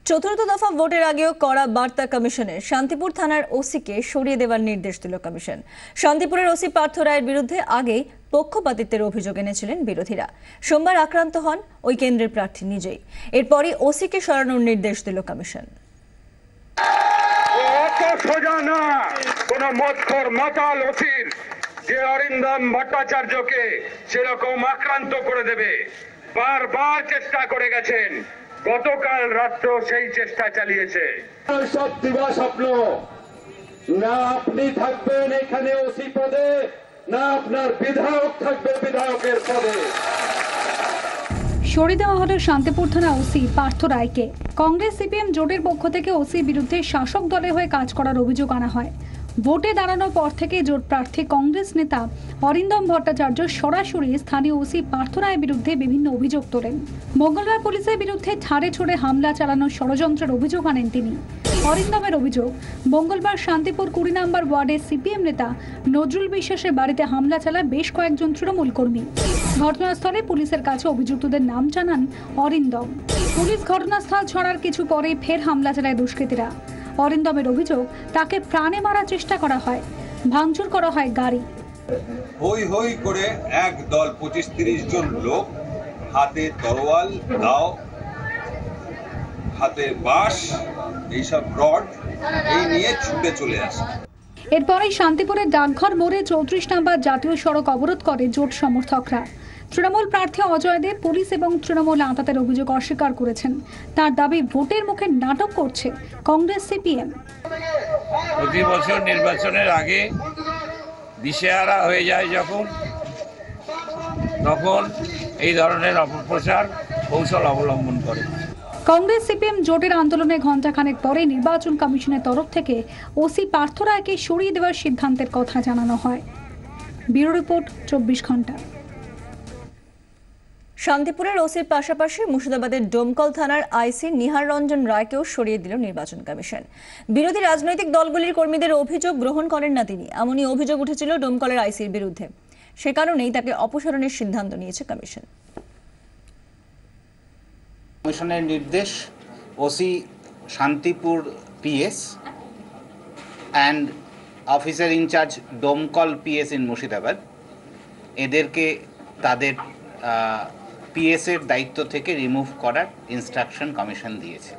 চতুর্থ দফা ভোটের আগেও কড়া বার্তা কমিশনের। শান্তিপুর থানার ওসিকে সরিয়ে দেওয়ার নির্দেশ দিল কমিশন। শান্তিপুরের ওসি পার্থ রায়ের বিরুদ্ধে আগেই পক্ষপাতিত্বের অভিযোগ এনেছিলেন বিরোধীরা। সোমবার আক্রান্ত হন ওই কেন্দ্রের প্রার্থী নিজেই। এরপরই ওসিকে সরানোর নির্দেশ দিল কমিশন। যে অরিন্দম ভট্টাচার্যকে সেরকম আক্রান্ত করে দেবে বারবার চেষ্টা করে গেছেন, গতকাল রাত্র সেই চেষ্টা চালিয়েছে। সব দিবা স্বপ্ন, না আপনি থাকবেন এখানে ওসি পদে, না আপনার বিধায়ক থাকবে বিধায়কের পদে। সরিয়ে দেওয়া হলো শান্তিপুর থানা ওসি পার্থ রায়কে। কংগ্রেস সিপিএম জোটের পক্ষ থেকে ওসির বিরুদ্ধে শাসক দলের হয়ে কাজ করার অভিযোগ আনা হয়। ভোটে দাঁড়ানোর পর থেকে জোট প্রার্থী কংগ্রেস নেতা অরিন্দম ভট্টাচার্য সরাসরি স্থানীয় ওসি পার্থ রায়ের বিরুদ্ধে বিভিন্ন অভিযোগ তোলেন। মঙ্গলবার পুলিশের বিরুদ্ধে ছাড়ে ছড়ে হামলা চালানোর ষড়যন্ত্রের অভিযোগ আনেন তিনি। অরিন্দমের অভিযোগ, মঙ্গলবার শান্তিপুর 20 নম্বর ওয়ার্ডের সিপিএম নেতা নজরুল বিশ্বাসের বাড়িতে হামলা চালায় বেশ কয়েকজন তৃণমূল কর্মী। ঘটনাস্থলে পুলিশের কাছে অভিযুক্তদের নাম জানান অরিন্দম। পুলিশ ঘটনাস্থল ছাড়ার কিছু পরে ফের হামলা চালায় দুষ্কৃতীরা। অরিন্দমের অভিযোগ, তাকে প্রাণে মারার চেষ্টা করা হয়, ভাঙচুর করা হয় গাড়ি। হই হই করে এক দল 25-30 জন লোক হাতে তরোয়াল, দাও, হাতে বাঁশ, এইসব রড এই নিয়ে ছুটে চলে আসে। এরপরেই শান্তিপুরের ডাকঘর মোড়ে 34 নম্বর জাতীয় সড়ক অবরোধ করে জোট সমর্থকরা। তৃণমূল প্রার্থী অজয় দেব পুলিশ এবং তৃণমূল আঁতাতের অভিযোগ অস্বীকার করেছেন। তার দাবি, ভোটের মুখে নাটক করছে কংগ্রেস সিপিএম। প্রতি বছর নির্বাচনের আগে দিশেহারা হয়ে যায় তখন এই ধরনের অপপ্রচার কৌশল অবলম্বন করে। কংগ্রেস সিপিএম জোটের আন্দোলনে ঘণ্টাখানেক পরে নির্বাচন কমিশনের তরফ থেকে ওসি পার্থ রায়কে সরিয়ে দেওয়ার সিদ্ধান্তের কথা জানানো হয়। ব্যুরো রিপোর্ট, 24 ঘন্টা। শান্তিপুরের ওসির পাশাপাশি মুর্শিদাবাদের ডোমকল থানার আইসি নিহার রঞ্জন রায়কেও সরিয়ে দিল নির্বাচন কমিশন। বিরোধী রাজনৈতিক দলগুলির কর্মীদের অভিযোগ গ্রহণ করেন না তিনি, এমনই অভিযোগ উঠেছিল ডোমকলের আইসির বিরুদ্ধে। সে কারণেই তাকে অপসারণের সিদ্ধান্ত নিয়েছে কমিশন। কমিশনের নির্দেশ, OC Shantipur PS and officer in charge Domkal PS in Murshidabad, এদেরকে তাদের পিএস এর দায়িত্ব থেকে রিমুভ করার ইনস্ট্রাকশন কমিশন দিয়েছে।